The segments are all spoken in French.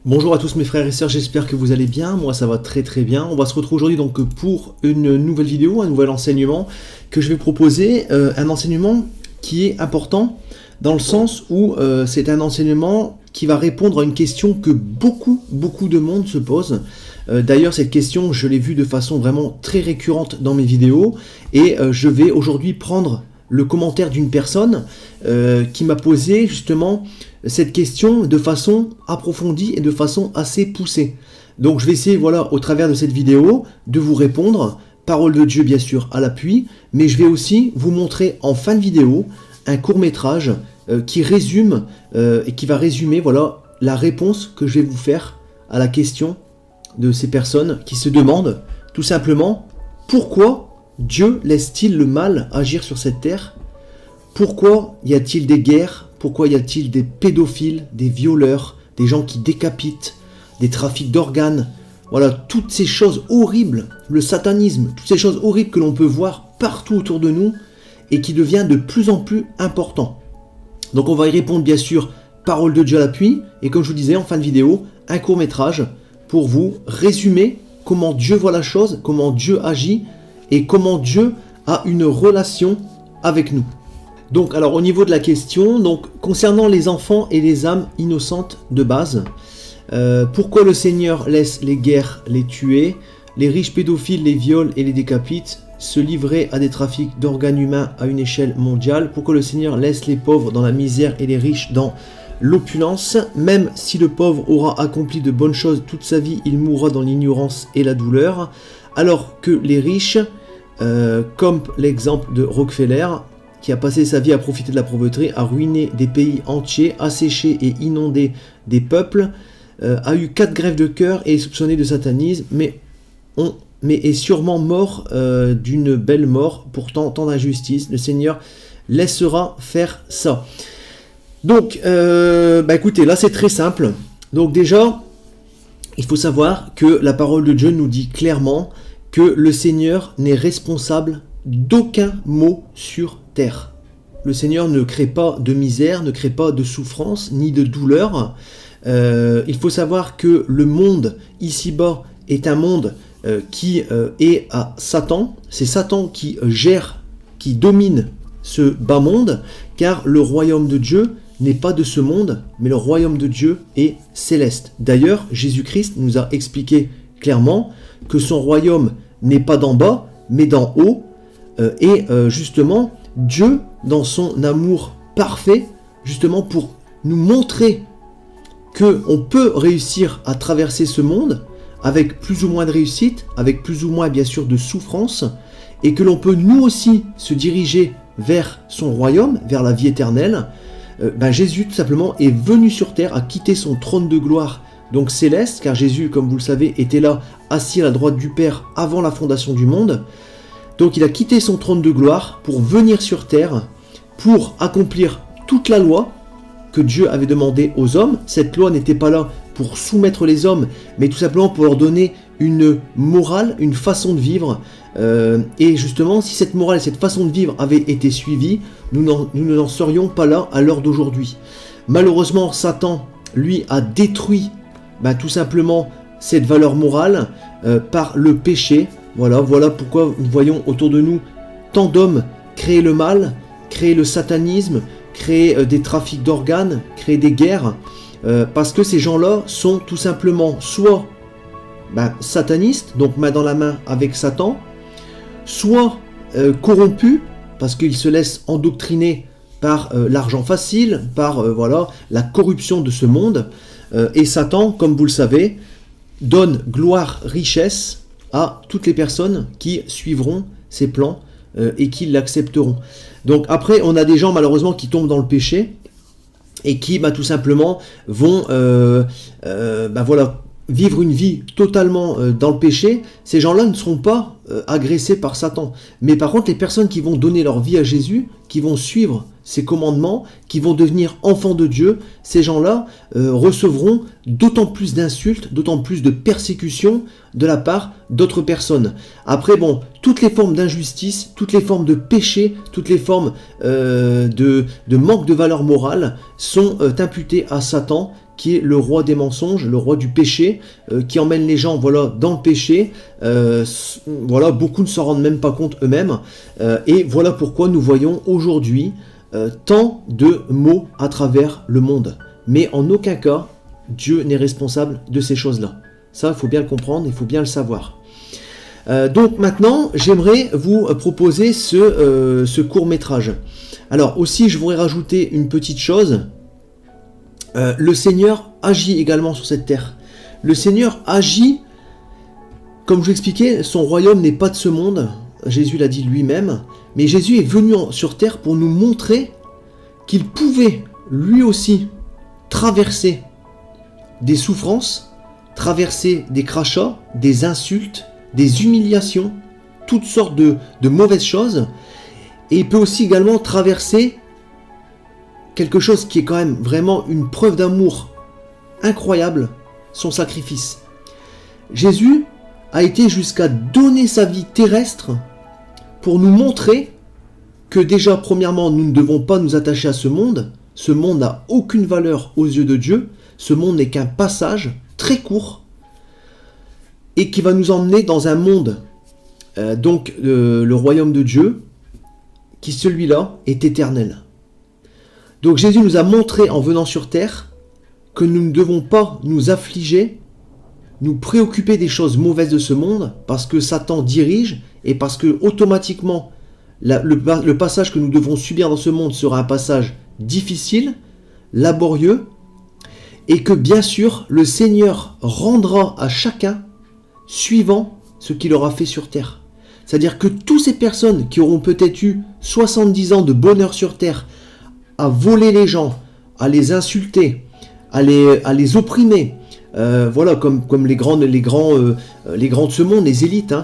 Bonjour à tous mes frères et sœurs, j'espère que vous allez bien, moi ça va très très bien. On va se retrouver aujourd'hui donc pour une nouvelle vidéo, un nouvel enseignement que je vais proposer, un enseignement qui est important dans le sens où c'est un enseignement qui va répondre à une question que beaucoup de monde se pose. D'ailleurs cette question je l'ai vue de façon vraiment très récurrente dans mes vidéos et je vais aujourd'hui prendre le commentaire d'une personne qui m'a posé justement cette question de façon approfondie et de façon assez poussée. Donc je vais essayer, voilà, au travers de cette vidéo, de vous répondre, parole de Dieu bien sûr à l'appui, mais je vais aussi vous montrer en fin de vidéo un court-métrage qui résume et qui va résumer, voilà, la réponse que je vais vous faire à la question de ces personnes qui se demandent tout simplement pourquoi Dieu laisse-t-il le mal agir sur cette terre? Pourquoi y a-t-il des guerres? Pourquoi y a-t-il des pédophiles, des violeurs, des gens qui décapitent, des trafics d'organes? Voilà, toutes ces choses horribles, le satanisme, toutes ces choses horribles que l'on peut voir partout autour de nous et qui devient de plus en plus important. Donc on va y répondre bien sûr, parole de Dieu à l'appui, et comme je vous disais en fin de vidéo, un court-métrage pour vous résumer comment Dieu voit la chose, comment Dieu agit et comment Dieu a une relation avec nous. Donc, alors au niveau de la question, donc concernant les enfants et les âmes innocentes de base, pourquoi le Seigneur laisse les guerres les tuer, les riches pédophiles les violent et les décapitent, se livrer à des trafics d'organes humains à une échelle mondiale? Pourquoi le Seigneur laisse les pauvres dans la misère et les riches dans l'opulence? Même si le pauvre aura accompli de bonnes choses toute sa vie, il mourra dans l'ignorance et la douleur, alors que les riches, comme l'exemple de Rockefeller, qui a passé sa vie à profiter de la pauvreté, a ruiné des pays entiers, asséché et inondé des peuples, a eu 4 grèves de cœur et est soupçonné de satanisme, mais est sûrement mort d'une belle mort, pourtant tant d'injustice. Le Seigneur laissera faire ça. Donc, écoutez, là c'est très simple. Donc déjà, il faut savoir que la parole de Dieu nous dit clairement que le Seigneur n'est responsable d'aucun mot sur terre. Le Seigneur ne crée pas de misère, ne crée pas de souffrance, ni de douleur. Il faut savoir que le monde ici-bas est un monde qui est à Satan. C'est Satan qui gère, qui domine ce bas monde, car le royaume de Dieu n'est pas de ce monde, mais le royaume de Dieu est céleste. D'ailleurs, Jésus-Christ nous a expliqué clairement que son royaume n'est pas d'en bas, mais d'en haut. Et justement, Dieu, dans son amour parfait, justement pour nous montrer qu'on peut réussir à traverser ce monde avec plus ou moins de réussite, avec plus ou moins bien sûr de souffrance, et que l'on peut nous aussi se diriger vers son royaume, vers la vie éternelle, Jésus tout simplement est venu sur terre, a quitté son trône de gloire, donc céleste, car Jésus, comme vous le savez, était là, assis à la droite du Père avant la fondation du monde. Donc il a quitté son trône de gloire pour venir sur terre, pour accomplir toute la loi que Dieu avait demandé aux hommes. Cette loi n'était pas là pour soumettre les hommes, mais tout simplement pour leur donner une morale, une façon de vivre. Et justement, si cette morale et cette façon de vivre avaient été suivies, nous n'en serions pas là à l'heure d'aujourd'hui. Malheureusement, Satan, lui, a détruit tout simplement cette valeur morale par le péché. Voilà pourquoi nous voyons autour de nous tant d'hommes créer le mal, créer le satanisme, créer des trafics d'organes, créer des guerres, parce que ces gens-là sont tout simplement soit satanistes, donc main dans la main avec Satan, soit corrompus, parce qu'ils se laissent endoctriner par l'argent facile, par la corruption de ce monde, et Satan, comme vous le savez, donne gloire, richesse à toutes les personnes qui suivront ses plans et qui l'accepteront. Donc après, on a des gens malheureusement qui tombent dans le péché et qui tout simplement vont vivre une vie totalement dans le péché. Ces gens-là ne seront pas agressés par Satan. Mais par contre, les personnes qui vont donner leur vie à Jésus, qui vont suivre ses commandements, qui vont devenir enfants de Dieu, ces gens-là recevront d'autant plus d'insultes, d'autant plus de persécutions de la part d'autres personnes. Après, toutes les formes d'injustice, toutes les formes de péché, toutes les formes de manque de valeur morale sont imputées à Satan, qui est le roi des mensonges, le roi du péché, qui emmène les gens dans le péché. Beaucoup ne s'en rendent même pas compte eux-mêmes. Et voilà pourquoi nous voyons aujourd'hui tant de maux à travers le monde. Mais en aucun cas, Dieu n'est responsable de ces choses-là. Ça, il faut bien le comprendre, il faut bien le savoir. Donc maintenant, j'aimerais vous proposer ce court-métrage. Alors aussi, je voudrais rajouter une petite chose. Le Seigneur agit également sur cette terre. Le Seigneur agit, comme je vous l'expliquais, son royaume n'est pas de ce monde. Jésus l'a dit lui-même. Mais Jésus est venu sur terre pour nous montrer qu'il pouvait lui aussi traverser des souffrances, traverser des crachats, des insultes, des humiliations, toutes sortes de mauvaises choses. Et il peut aussi également traverser quelque chose qui est quand même vraiment une preuve d'amour incroyable, son sacrifice. Jésus a été jusqu'à donner sa vie terrestre pour nous montrer que déjà, premièrement, nous ne devons pas nous attacher à ce monde. Ce monde n'a aucune valeur aux yeux de Dieu. Ce monde n'est qu'un passage très court et qui va nous emmener dans un monde, le royaume de Dieu, qui celui-là est éternel. Donc Jésus nous a montré en venant sur terre que nous ne devons pas nous affliger, nous préoccuper des choses mauvaises de ce monde, parce que Satan dirige et parce que automatiquement le passage que nous devons subir dans ce monde sera un passage difficile, laborieux, et que bien sûr le Seigneur rendra à chacun suivant ce qu'il aura fait sur terre. C'est-à-dire que toutes ces personnes qui auront peut-être eu 70 ans de bonheur sur terre, à voler les gens, à les insulter, à les opprimer, comme les grands de ce monde, les élites,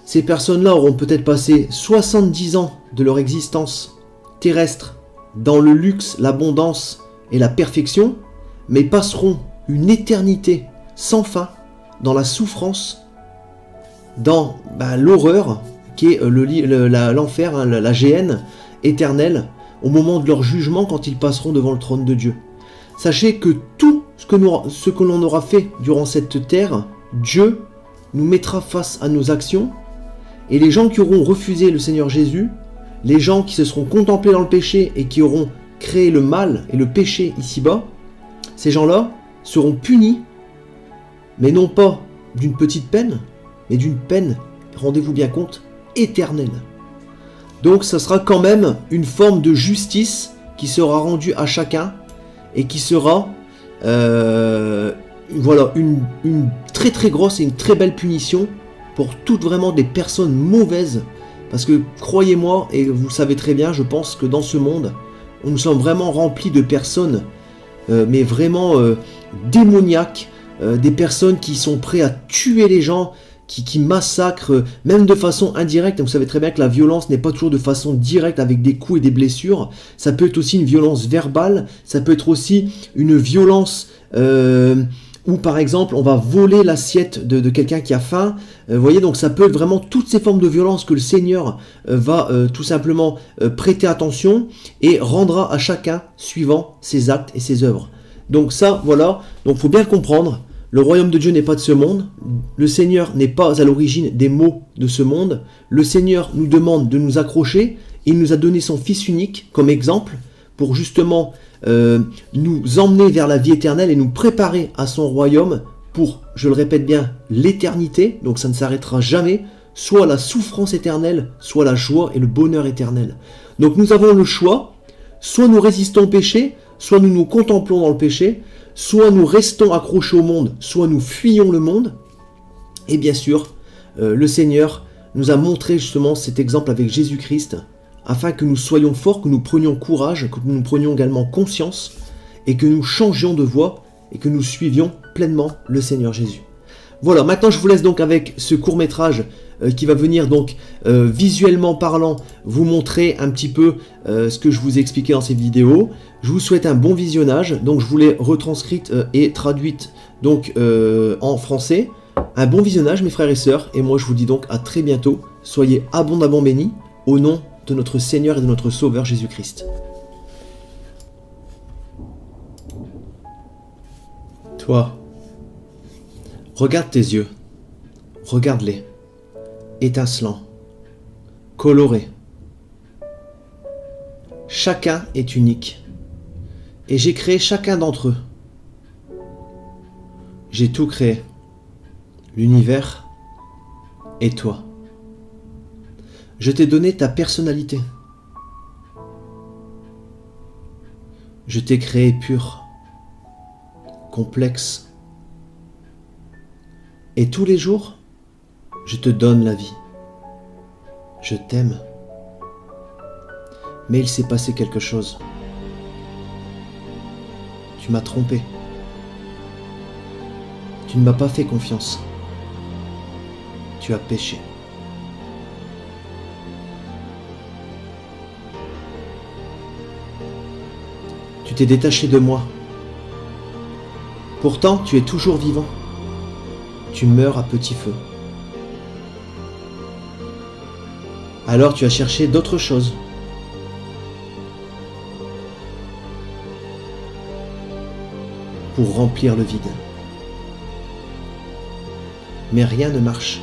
ces personnes-là auront peut-être passé 70 ans de leur existence terrestre dans le luxe, l'abondance et la perfection, mais passeront une éternité sans fin dans la souffrance, dans l'horreur qui est l'enfer, la géhenne éternelle, au moment de leur jugement quand ils passeront devant le trône de Dieu. Sachez que tout ce que l'on aura fait durant cette terre, Dieu nous mettra face à nos actions, et les gens qui auront refusé le Seigneur Jésus, les gens qui se seront contemplés dans le péché et qui auront créé le mal et le péché ici-bas, ces gens-là seront punis, mais non pas d'une petite peine, mais d'une peine, rendez-vous bien compte, éternelle. Donc ça sera quand même une forme de justice qui sera rendue à chacun et qui sera une très très grosse et une très belle punition pour toutes vraiment des personnes mauvaises. Parce que croyez-moi, et vous le savez très bien, je pense que dans ce monde, nous sommes vraiment remplis de personnes, mais vraiment démoniaques, des personnes qui sont prêtes à tuer les gens, qui massacrent, même de façon indirecte. Vous savez très bien que la violence n'est pas toujours de façon directe avec des coups et des blessures. Ça peut être aussi une violence verbale, ça peut être aussi une violence où par exemple on va voler l'assiette de quelqu'un qui a faim. Vous voyez, donc ça peut être vraiment toutes ces formes de violence que le Seigneur va tout simplement prêter attention et rendra à chacun suivant ses actes et ses œuvres. Donc ça, voilà, donc il faut bien le comprendre. Le royaume de Dieu n'est pas de ce monde. Le Seigneur n'est pas à l'origine des maux de ce monde. Le Seigneur nous demande de nous accrocher. Il nous a donné son Fils unique comme exemple pour justement nous emmener vers la vie éternelle et nous préparer à son royaume pour, je le répète bien, l'éternité. Donc ça ne s'arrêtera jamais. Soit la souffrance éternelle, soit la joie et le bonheur éternel. Donc nous avons le choix. Soit nous résistons au péché, soit nous nous contemplons dans le péché, soit nous restons accrochés au monde, soit nous fuyons le monde. Et bien sûr, le Seigneur nous a montré justement cet exemple avec Jésus-Christ, afin que nous soyons forts, que nous prenions courage, que nous prenions également conscience, et que nous changions de voie, et que nous suivions pleinement le Seigneur Jésus. Voilà, maintenant je vous laisse donc avec ce court-métrage qui va venir donc visuellement parlant vous montrer un petit peu ce que je vous ai expliqué dans cette vidéo. Je vous souhaite un bon visionnage, donc je vous l'ai retranscrite et traduite donc en français. Un bon visionnage mes frères et sœurs, et moi je vous dis donc à très bientôt. Soyez abondamment bénis au nom de notre Seigneur et de notre Sauveur Jésus-Christ. Toi, regarde tes yeux, regarde-les, étincelants, colorés. Chacun est unique, et j'ai créé chacun d'entre eux. J'ai tout créé, l'univers et toi. Je t'ai donné ta personnalité. Je t'ai créé pur, complexe. Et tous les jours, je te donne la vie. Je t'aime. Mais il s'est passé quelque chose. Tu m'as trompé. Tu ne m'as pas fait confiance. Tu as péché. Tu t'es détaché de moi. Pourtant, tu es toujours vivant. Tu meurs à petit feu. Alors tu as cherché d'autres choses. Pour remplir le vide. Mais rien ne marche.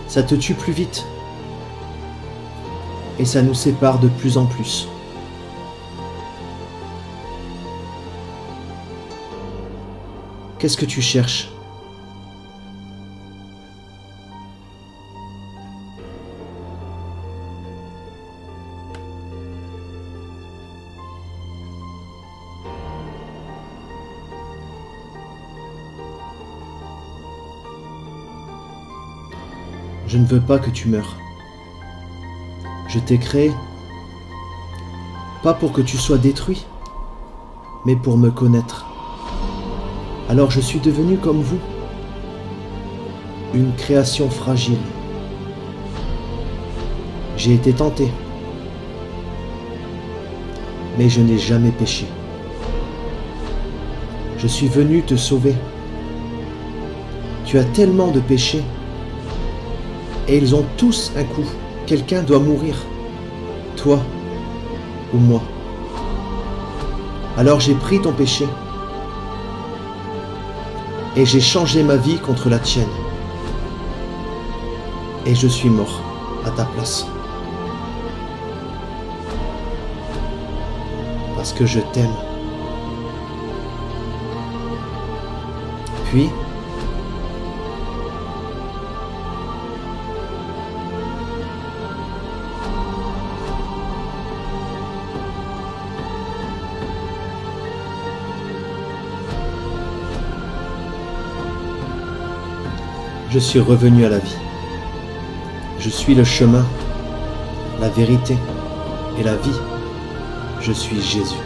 Ça te tue plus vite. Et ça nous sépare de plus en plus. Qu'est-ce que tu cherches ? Je ne veux pas que tu meures. Je t'ai créé, pas pour que tu sois détruit, mais pour me connaître. Alors je suis devenu comme vous, une création fragile. J'ai été tenté, mais je n'ai jamais péché. Je suis venu te sauver. Tu as tellement de péchés, et ils ont tous un coût. Quelqu'un doit mourir, toi ou moi. Alors j'ai pris ton péché et j'ai changé ma vie contre la tienne. Et je suis mort à ta place. Parce que je t'aime. Puis, je suis revenu à la vie. Je suis le chemin, la vérité et la vie. Je suis Jésus.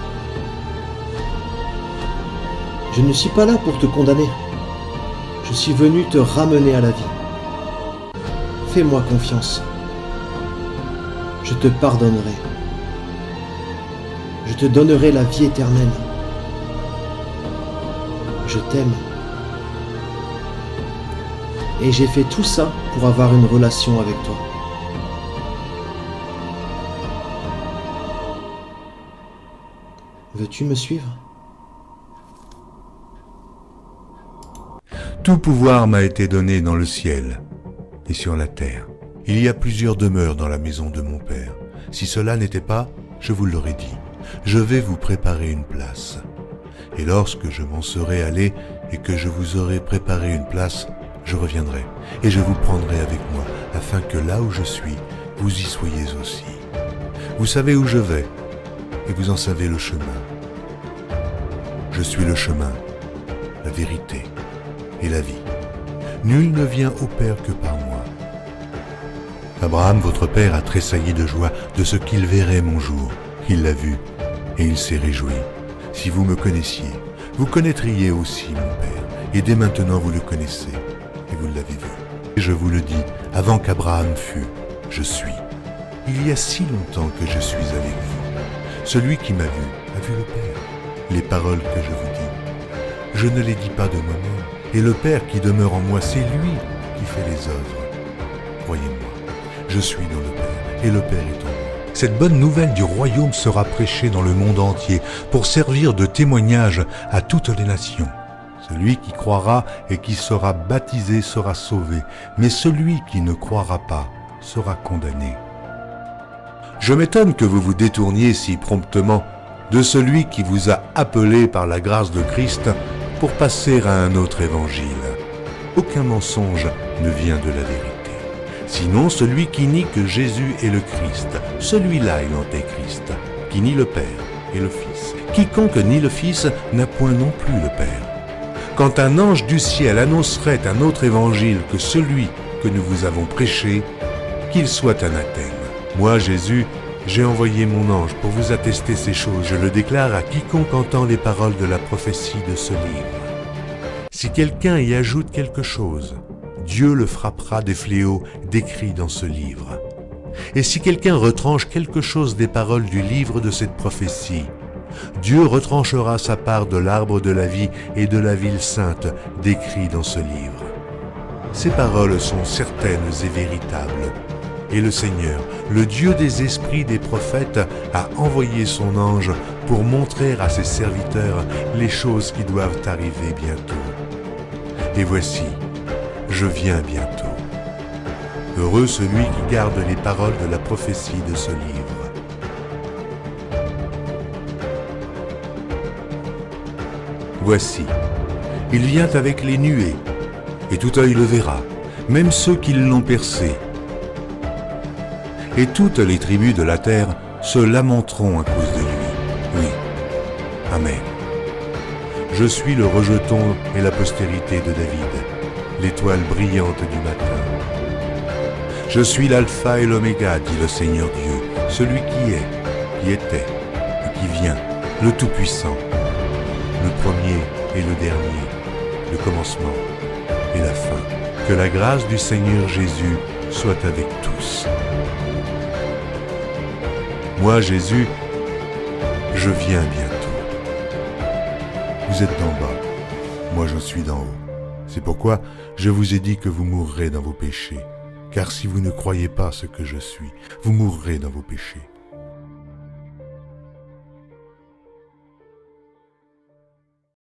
Je ne suis pas là pour te condamner. Je suis venu te ramener à la vie. Fais-moi confiance. Je te pardonnerai. Je te donnerai la vie éternelle. Je t'aime. Et j'ai fait tout ça pour avoir une relation avec toi. Veux-tu me suivre ? Tout pouvoir m'a été donné dans le ciel et sur la terre. Il y a plusieurs demeures dans la maison de mon Père. Si cela n'était pas, je vous l'aurais dit. Je vais vous préparer une place. Et lorsque je m'en serai allé et que je vous aurai préparé une place, je reviendrai et je vous prendrai avec moi, afin que là où je suis, vous y soyez aussi. Vous savez où je vais, et vous en savez le chemin. Je suis le chemin, la vérité et la vie. Nul ne vient au Père que par moi. Abraham, votre père, a tressailli de joie de ce qu'il verrait mon jour. Il l'a vu, et il s'est réjoui. Si vous me connaissiez, vous connaîtriez aussi mon Père, et dès maintenant vous le connaissez. Et vous l'avez vu. Et je vous le dis, avant qu'Abraham fût, je suis. Il y a si longtemps que je suis avec vous. Celui qui m'a vu a vu le Père. Les paroles que je vous dis, je ne les dis pas de moi-même. Et le Père qui demeure en moi, c'est lui qui fait les œuvres. Croyez-moi, je suis dans le Père, et le Père est en moi. Cette bonne nouvelle du royaume sera prêchée dans le monde entier pour servir de témoignage à toutes les nations. Celui qui croira et qui sera baptisé sera sauvé, mais celui qui ne croira pas sera condamné. Je m'étonne que vous vous détourniez si promptement de celui qui vous a appelé par la grâce de Christ pour passer à un autre évangile. Aucun mensonge ne vient de la vérité. Sinon celui qui nie que Jésus est le Christ, celui-là est l'antéchrist, qui nie le Père et le Fils. Quiconque nie le Fils n'a point non plus le Père. Quand un ange du ciel annoncerait un autre évangile que celui que nous vous avons prêché, qu'il soit anathème. Moi, Jésus, j'ai envoyé mon ange pour vous attester ces choses. Je le déclare à quiconque entend les paroles de la prophétie de ce livre. Si quelqu'un y ajoute quelque chose, Dieu le frappera des fléaux décrits dans ce livre. Et si quelqu'un retranche quelque chose des paroles du livre de cette prophétie, Dieu retranchera sa part de l'arbre de la vie et de la ville sainte décrits dans ce livre. Ces paroles sont certaines et véritables. Et le Seigneur, le Dieu des esprits des prophètes, a envoyé son ange pour montrer à ses serviteurs les choses qui doivent arriver bientôt. Et voici, je viens bientôt. Heureux celui qui garde les paroles de la prophétie de ce livre. Voici, il vient avec les nuées, et tout œil le verra, même ceux qui l'ont percé. Et toutes les tribus de la terre se lamenteront à cause de lui. Oui. Amen. Je suis le rejeton et la postérité de David, l'étoile brillante du matin. Je suis l'alpha et l'oméga, dit le Seigneur Dieu, celui qui est, qui était et qui vient, le Tout-Puissant, le premier et le dernier, le commencement et la fin. Que la grâce du Seigneur Jésus soit avec tous. Moi, Jésus, je viens bientôt. Vous êtes d'en bas, moi je suis d'en haut. C'est pourquoi je vous ai dit que vous mourrez dans vos péchés. Car si vous ne croyez pas ce que je suis, vous mourrez dans vos péchés.